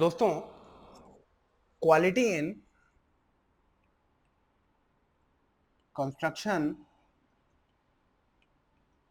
दोस्तों, quality in construction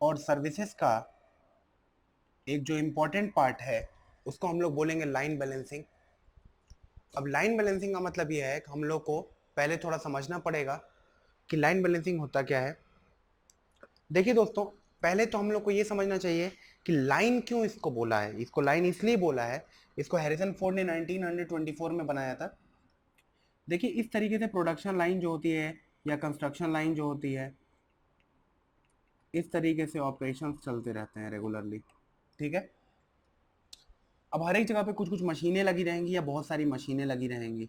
और services का एक जो इम्पोर्टेंट पार्ट है उसको हम लोग बोलेंगे लाइन बैलेंसिंग। अब लाइन बैलेंसिंग का मतलब यह है कि हम लोग को पहले थोड़ा समझना पड़ेगा कि लाइन बैलेंसिंग होता क्या है। देखिए दोस्तों, पहले तो हम लोग को ये समझना चाहिए कि लाइन क्यों इसको बोला है। इसको लाइन इसलिए बोला है, इसको हैरिसन फोर्ड ने 1924 में बनाया था। देखिए, इस तरीके से प्रोडक्शन लाइन जो होती है या कंस्ट्रक्शन लाइन जो होती है, इस तरीके से ऑपरेशंस चलते रहते हैं रेगुलरली। ठीक है। अब हर एक जगह पे कुछ कुछ मशीनें लगी रहेंगी या बहुत सारी मशीनें लगी रहेंगी।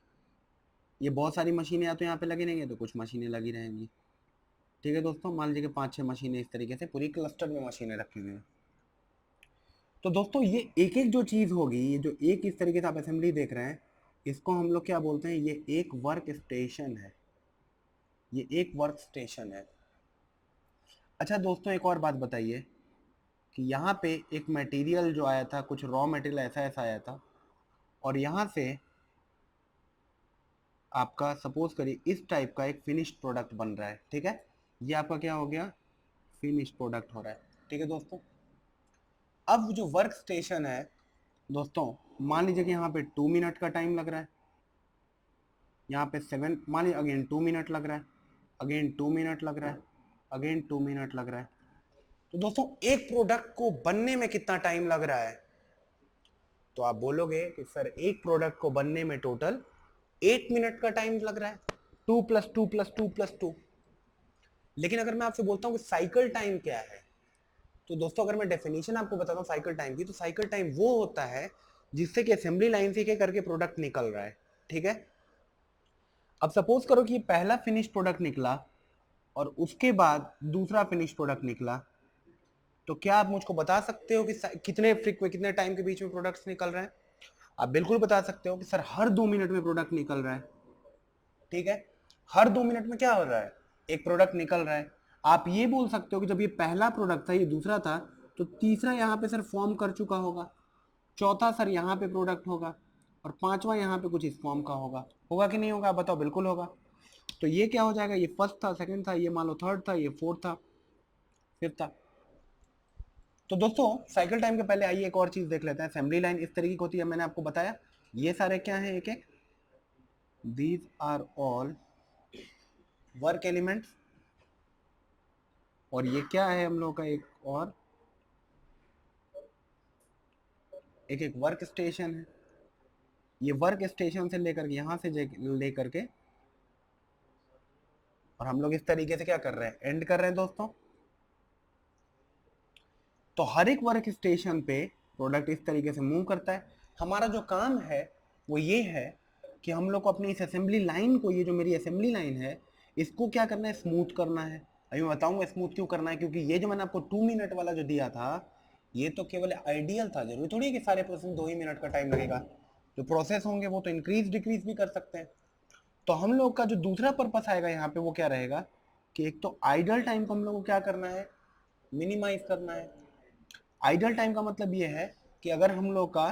ये बहुत सारी मशीनें या तो यहाँ पे लगी रहेंगी तो कुछ मशीनें लगी रहेंगी। ठीक है दोस्तों, मान लीजिए कि 5-6 मशीनें इस तरीके से पूरी क्लस्टर में मशीनें रखी हुई हैं। तो दोस्तों, ये एक एक जो चीज़ होगी, ये जो एक इस तरीके से आप असेंबली देख रहे हैं, इसको हम लोग क्या बोलते हैं? ये एक वर्क स्टेशन है। ये एक वर्क स्टेशन है। अच्छा दोस्तों, एक और बात बताइए कि यहाँ पे एक मटेरियल जो आया था, कुछ रॉ मटेरियल ऐसा ऐसा आया था, और यहाँ से आपका सपोज करिए इस टाइप का एक फिनिश्ड प्रोडक्ट बन रहा है। ठीक है, ये आपका क्या हो गया? फिनिश्ड प्रोडक्ट हो रहा है। ठीक है दोस्तों, अब जो वर्क स्टेशन है दोस्तों, मान लीजिए कि यहाँ पे 2 मिनट का टाइम लग रहा है, यहाँ पे 7, मान लीजिए अगेन 2 मिनट लग रहा है, अगेन 2 मिनट लग रहा है, अगेन 2 मिनट लग रहा है। तो दोस्तों, एक प्रोडक्ट को बनने में कितना टाइम लग रहा है? तो आप बोलोगे कि सर एक प्रोडक्ट को बनने में टोटल 8 मिनट का टाइम लग रहा है, 2+2+2+2। लेकिन अगर मैं आपसे बोलता हूँ कि साइकिल टाइम क्या है, तो दोस्तों अगर मैं डेफिनेशन आपको बताता हूँ साइकिल टाइम की, तो साइकिल टाइम वो होता है जिससे कि असेंबली लाइन से एक करके प्रोडक्ट निकल रहा है। ठीक है। अब सपोज करो कि पहला फिनिश प्रोडक्ट निकला और उसके बाद दूसरा फिनिश प्रोडक्ट निकला, तो क्या आप मुझको बता सकते हो कि कितने टाइम के बीच में प्रोडक्ट्स निकल रहे हैं? आप बिल्कुल बता सकते हो कि सर हर 2 मिनट में प्रोडक्ट निकल रहा है। ठीक है, हर 2 मिनट में क्या हो रहा है? एक प्रोडक्ट निकल रहा है। आप ये बोल सकते हो कि जब ये पहला प्रोडक्ट था, ये दूसरा था, तो तीसरा यहाँ पे सर फॉर्म कर चुका होगा, चौथा सर यहाँ पे प्रोडक्ट होगा, और पांचवा यहाँ पे कुछ इस फॉर्म का होगा। होगा कि नहीं होगा? बताओ। बिल्कुल होगा। तो ये क्या हो जाएगा? ये फर्स्ट था, सेकंड था, ये मान लो थर्ड था, ये फोर्थ था, फिफ्थ था। तो दोस्तों, साइकिल टाइम के पहले आइए एक और चीज देख लेते हैं। असेंबली लाइन इस तरीके की होती है, मैंने आपको बताया। ये सारे क्या है? एक एक, these are all work elements. और ये क्या है हम लोग का? एक और एक एक वर्क स्टेशन है। ये वर्क स्टेशन से लेकर के यहाँ से लेकर के, और हम लोग इस तरीके से क्या कर रहे हैं? एंड कर रहे हैं दोस्तों। तो हर एक वर्क स्टेशन पे प्रोडक्ट इस तरीके से मूव करता है। हमारा जो काम है वो ये है कि हम लोग को अपनी इस असेंबली लाइन को, ये जो मेरी असेंबली लाइन है, इसको क्या करना है? स्मूथ करना है। अभी मैं बताऊंगा स्मूथ क्यों करना है, क्योंकि ये जो मैंने आपको 2 मिनट वाला जो दिया था, ये तो केवल आइडियल था। जरूरी थोड़ी है कि सारे प्रोसेस 2 ही मिनट का टाइम लगेगा। जो प्रोसेस होंगे वो तो इंक्रीज डिक्रीज भी कर सकते हैं। तो हम लोग का जो दूसरा पर्पस आएगा यहाँ पे वो क्या रहेगा कि एक तो आइडल टाइम को हम लोग को क्या करना है? मिनिमाइज करना है। आइडल टाइम का मतलब ये है कि अगर हम लोग का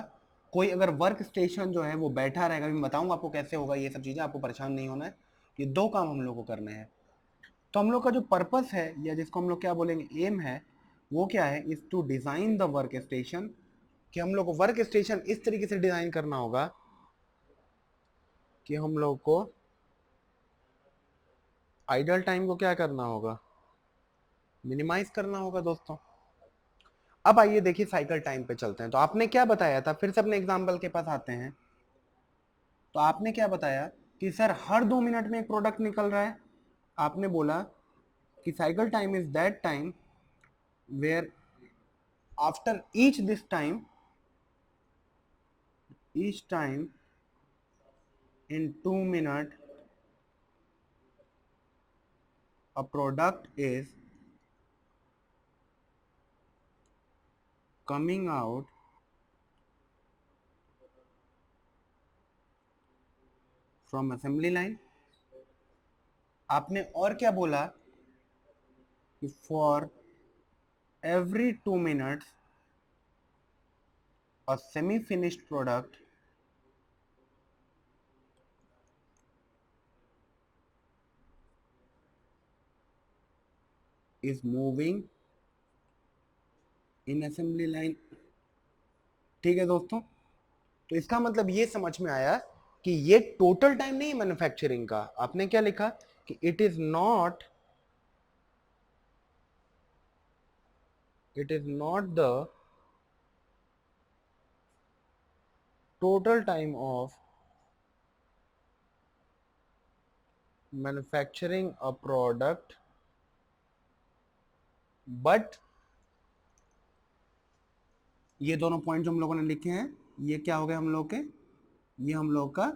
कोई अगर वर्क स्टेशन जो है वो बैठा रहेगा, मैं बताऊंगा आपको कैसे होगा ये सब चीज़ें, आपको परेशान नहीं होना है। ये दो काम हम लोग को करने हैं। तो हम लोग का जो पर्पस है, या जिसको हम लोग क्या बोलेंगे, एम है, वो क्या है? Is to design the work station. कि हम लोग को वर्क स्टेशन इस तरीके से डिज़ाइन करना होगा कि हम लोग को आइडल टाइम को क्या करना होगा? मिनिमाइज करना होगा दोस्तों। अब आइए देखिए साइकिल टाइम पे चलते हैं। तो आपने क्या बताया था? फिर से अपने एग्जाम्पल के पास आते हैं। तो आपने क्या बताया कि सर हर 2 मिनट में एक प्रोडक्ट निकल रहा है। आपने बोला कि cycle time is that time where after each time in 2 minute a product is coming out from assembly line। आपने और क्या बोला कि for every 2 minutes a semi finished product is moving in assembly line. ठीक है दोस्तों, तो इसका मतलब ये समझ में आया कि ये टोटल टाइम नहीं है मैन्युफैक्चरिंग का। आपने क्या लिखा कि it is not the total time of manufacturing a product, but ये दोनों पॉइंट जो हम लोगों ने लिखे हैं ये क्या हो गए हम लोग के, ये हम लोग का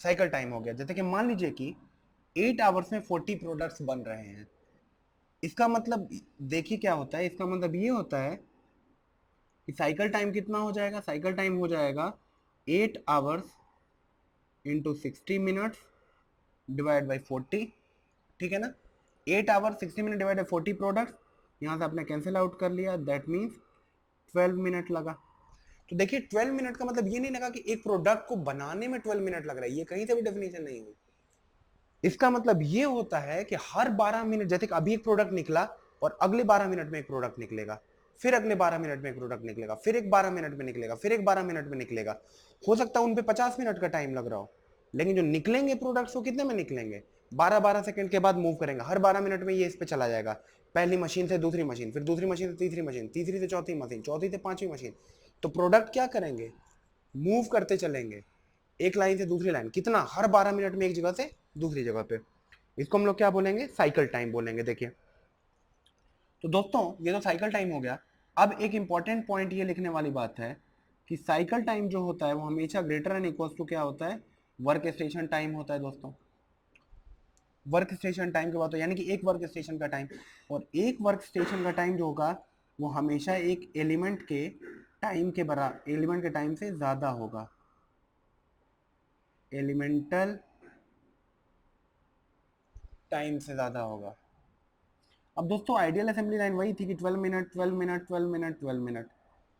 साइकिल टाइम हो गया। जैसे कि मान लीजिए कि 8 आवर्स में 40 प्रोडक्ट्स बन रहे हैं। इसका मतलब देखिए क्या होता है, इसका मतलब ये होता है कि साइकिल टाइम कितना हो जाएगा, साइकिल टाइम हो जाएगा 8 hours into 60 minutes divide by 40। ठीक है ना, 8 hour 60 minute divide by 40 products, यहाँ से आपने कैंसिल आउट कर लिया, दैट मीन्स 12 मिनट लगा। तो देखिए 12 मिनट का मतलब ये नहीं लगा कि एक प्रोडक्ट को बनाने में 12 मिनट लग रहा है, ये कहीं से भी डेफिनेशन नहीं हुई। इसका मतलब ये होता है कि हर 12 मिनट, जैसे कि अभी एक प्रोडक्ट निकला और अगले 12 मिनट में एक प्रोडक्ट निकलेगा, फिर अगले 12 मिनट में एक प्रोडक्ट निकलेगा, फिर एक 12 मिनट में निकलेगा, फिर एक 12 मिनट में निकलेगा। हो सकता है उन पे 50 मिनट का टाइम लग रहा हो, लेकिन जो निकलेंगे प्रोडक्ट्स वो कितने में निकलेंगे, 12-12 सेकंड के बाद मूव करेंगे। हर 12 मिनट में ये इस पे चला जाएगा, पहली मशीन से दूसरी मशीन, फिर दूसरी मशीन से तीसरी मशीन, तीसरी से चौथी मशीन, चौथी से पांचवी मशीन। तो प्रोडक्ट क्या करेंगे, मूव करते चलेंगे एक लाइन से दूसरी लाइन, कितना, हर 12 मिनट में एक जगह से दूसरी जगह पे। इसको हम लोग क्या बोलेंगे, साइकिल टाइम बोलेंगे। देखिए तो दोस्तों ये तो साइकिल टाइम हो गया। अब एक इंपॉर्टेंट पॉइंट ये लिखने वाली बात है कि साइकिल टाइम जो होता है वो हमेशा ग्रेटर एंड इक्वल टू क्या होता है, वर्क स्टेशन टाइम होता है दोस्तों। वर्क स्टेशन टाइम की बात हो, यानी कि एक वर्क स्टेशन का टाइम, और एक वर्क स्टेशन का टाइम जो होगा वो हमेशा एक एलिमेंट के टाइम के बराबर, एलिमेंट के टाइम से ज्यादा होगा, एलिमेंटल टाइम से ज्यादा होगा। अब दोस्तों आइडियल असेंबली लाइन वही थी कि 12 मिनट 12 मिनट 12 मिनट 12 मिनट,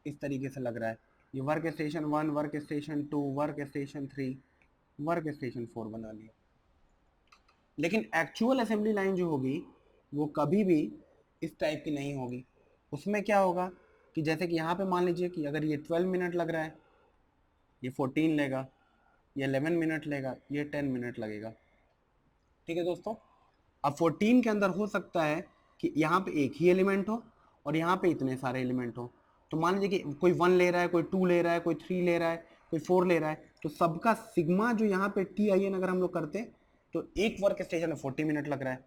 इस तरीके से लग रहा है। ये work station 1, work station 2, work station 3, work station 4 बना लिया। लेकिन एक्चुअल असेंबली लाइन जो होगी वो कभी भी इस टाइप की नहीं होगी। उसमें क्या होगा कि जैसे कि यहाँ पे मान लीजिए कि अगर ये 12 मिनट लग रहा है, ये 14 लेगा, ये 11 मिनट लेगा, ये 10 मिनट लगेगा। ठीक है दोस्तों, अब 14 के अंदर हो सकता है कि यहाँ पे एक ही एलिमेंट हो और यहाँ पे इतने सारे एलिमेंट हो। तो मान लीजिए कि कोई 1 ले रहा है, कोई 2 ले रहा है, कोई 3 ले रहा है, कोई 4 ले रहा है, तो सबका सिग्मा जो यहाँ पे TIN अगर हम लोग करते तो एक वर्क स्टेशन में 40 मिनट लग रहा है।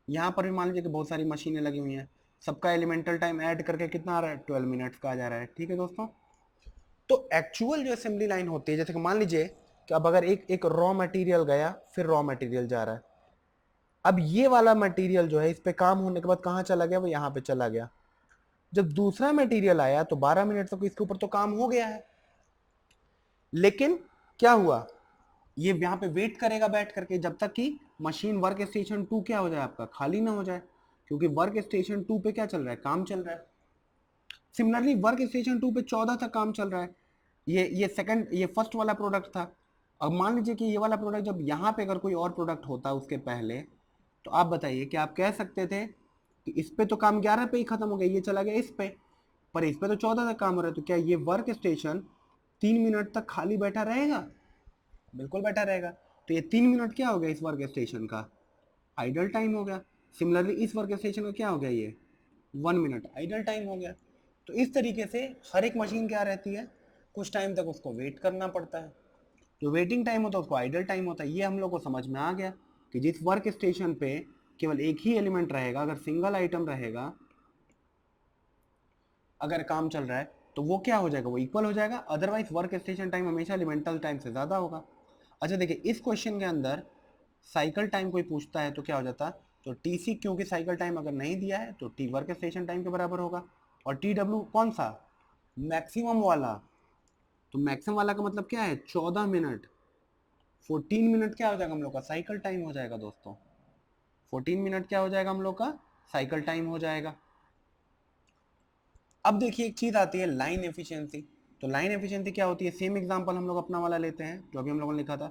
यहाँ पर भी मान लीजिए कि बहुत सारी मशीनें लगी हुई हैं, सबका एलिमेंटल टाइम ऐड करके कितना आ रहा है, 12 मिनट्स का आ जा रहा है। ठीक है दोस्तों, तो एक्चुअल जो असेंबली लाइन होती है, जैसे कि मान लीजिए कि अब अगर एक रॉ मटेरियल गया, फिर रॉ मटेरियल जा रहा है, अब ये वाला मटेरियल जो है इस पे काम होने के बाद कहाँ चला गया, वो यहाँ पे चला गया। जब दूसरा मटेरियल आया तो 12 मिनट तक इसके ऊपर तो काम हो गया है, लेकिन क्या हुआ, ये यहाँ पे वेट करेगा बैठ करके जब तक कि मशीन वर्क स्टेशन 2 क्या हो जाए, आपका खाली ना हो जाए, क्योंकि वर्क स्टेशन 2 पे क्या चल रहा है, काम चल रहा है। सिमिलरली वर्क स्टेशन 2 पे 14 तक काम चल रहा है। ये सेकंड, ये फर्स्ट वाला प्रोडक्ट था। अब मान लीजिए कि ये वाला प्रोडक्ट जब यहाँ पे अगर कोई और प्रोडक्ट होता उसके पहले, तो आप बताइए कि आप कह सकते थे कि इस पे तो काम 11 पे ही खत्म हो गया, ये चला गया इस पे, पर इस पे तो 14 तक काम हो रहा है, तो क्या ये वर्क स्टेशन 3 मिनट तक खाली बैठा रहेगा, बिल्कुल बैठा रहेगा। तो ये 3 मिनट क्या हो गया इस वर्क स्टेशन का, आइडल टाइम हो गया। सिमिलरली इस वर्क स्टेशन का क्या हो गया, ये 1 मिनट आइडल टाइम हो गया। तो इस तरीके से हर एक मशीन क्या रहती है, कुछ टाइम तक उसको वेट करना पड़ता है, जो वेटिंग टाइम होता है उसको आइडल टाइम होता है। ये हम लोग को समझ में आ गया कि जिस वर्क स्टेशन पे केवल एक ही एलिमेंट रहेगा, अगर सिंगल आइटम रहेगा, अगर काम चल रहा है तो वो क्या हो जाएगा, वो इक्वल हो जाएगा, अदरवाइज वर्क स्टेशन टाइम हमेशा एलिमेंटल टाइम से ज़्यादा होगा। अच्छा देखिए इस क्वेश्चन के अंदर साइकिल टाइम कोई पूछता है तो क्या हो जाता, तो TC क्योंकि साइकिल टाइम अगर नहीं दिया है तो T वर्क स्टेशन टाइम के बराबर होगा, और TW कौन सा, मैक्सिमम वाला। तो मैक्सिमम वाला का मतलब क्या है, 14 मिनट, 14 मिनट क्या हो जाएगा हम लोग का साइकिल टाइम हो जाएगा दोस्तों। 14 मिनट क्या हो जाएगा हम लोग का साइकिल टाइम हो जाएगा। अब देखिए एक चीज आती है लाइन एफिशिएंसी। तो लाइन एफिशिएंसी क्या होती है, सेम एग्जांपल हम लोग अपना वाला लेते हैं जो अभी हम लोगों ने लिखा था।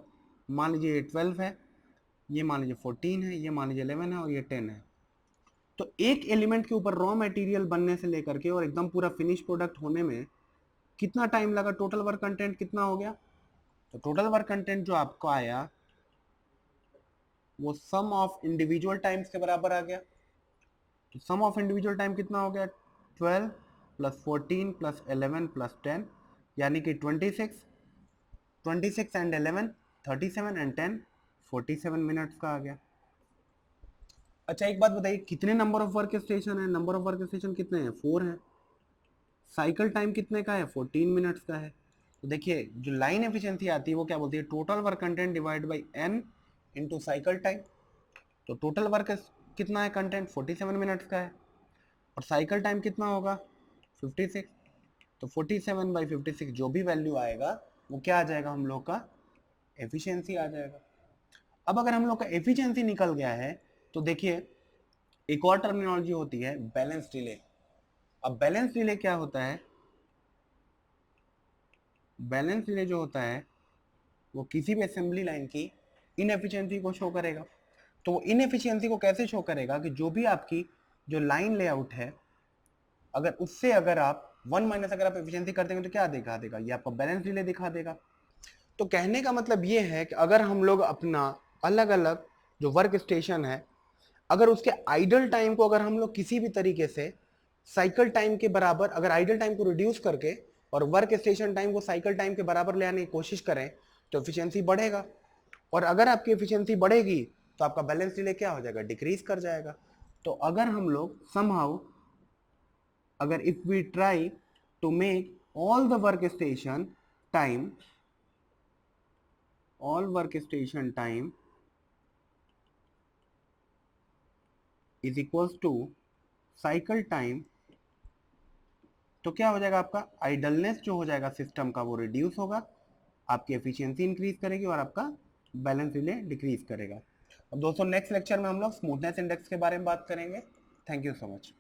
मान लीजिए ये 12 है, ये मान लीजिए 14 है, ये मान लीजिए 11 है और ये 10 है। तो एक एलिमेंट के ऊपर रॉ मटेरियल बनने से लेकर के और एकदम पूरा फिनिश प्रोडक्ट होने में कितना टाइम लगा, टोटल वर्क कंटेंट कितना हो गया? तो टोटल वर्क कंटेंट जो आपको आया वो सम ऑफ इंडिविजुअल टाइम्स के बराबर आ गया। तो सम ऑफ इंडिविजुअल टाइम कितना हो गया? 12 प्लस 14 प्लस 11 प्लस 10 यानी कि 26। 26 एंड 11 37 एंड 10 47 मिनट्स का आ गया। अच्छा एक बात बताइए, कितने नंबर ऑफ वर्क स्टेशन है? नंबर ऑफ वर्क स्टेशन कितने हैं? 4 हैं। साइकिल टाइम कितने का है? 14 मिनट्स का है। तो देखिए जो लाइन एफिशिएंसी आती है वो क्या बोलती है? Total work content divide by N into cycle time. तो टोटल वर्क कितना है? कंटेंट 47 मिनट्स का है और साइकिल टाइम कितना होगा? 56। तो 47 बाई 56 जो भी वैल्यू आएगा वो क्या आ जाएगा हम लोग का? एफिशिएंसी आ जाएगा। अब अगर हम लोग का एफिशिएंसी निकल गया है तो देखिए एक और टर्मिनोलॉजी होती है बैलेंस डिले। अब बैलेंस डिले क्या होता है? बैलेंस डिले जो होता है वो किसी भी असेंबली लाइन की इनएफिशिएंसी को शो करेगा। तो वो इनएफिशिएंसी को कैसे शो करेगा कि जो भी आपकी जो लाइन लेआउट है अगर उससे अगर आप 1 माइनस अगर आप एफिशिएंसी कर देंगे तो क्या दिखा देगा? ये आपका बैलेंस डिले दिखा देगा। तो कहने का मतलब ये है कि अगर हम लोग अपना अलग अलग जो वर्क स्टेशन है अगर उसके आइडल टाइम को अगर हम लोग किसी भी तरीके से साइकिल टाइम के बराबर अगर आइडल टाइम को रिड्यूस करके और वर्क स्टेशन टाइम को साइकिल टाइम के बराबर ले आने की कोशिश करें तो एफिशिएंसी बढ़ेगा। और अगर आपकी एफिशिएंसी बढ़ेगी तो आपका बैलेंस डिले क्या हो जाएगा? डिक्रीज कर जाएगा। तो अगर हम लोग समहाउ अगर if we try to make all the work station time all workstation time is equals to cycle time तो क्या हो जाएगा? आपका आइडलनेस जो हो जाएगा सिस्टम का वो रिड्यूस होगा, आपकी एफिशिएंसी इंक्रीज करेगी और आपका बैलेंस डिले डिक्रीज करेगा। अब दोस्तों नेक्स्ट लेक्चर में हम लोग स्मूथनेस इंडेक्स के बारे में बात करेंगे। Thank you so much.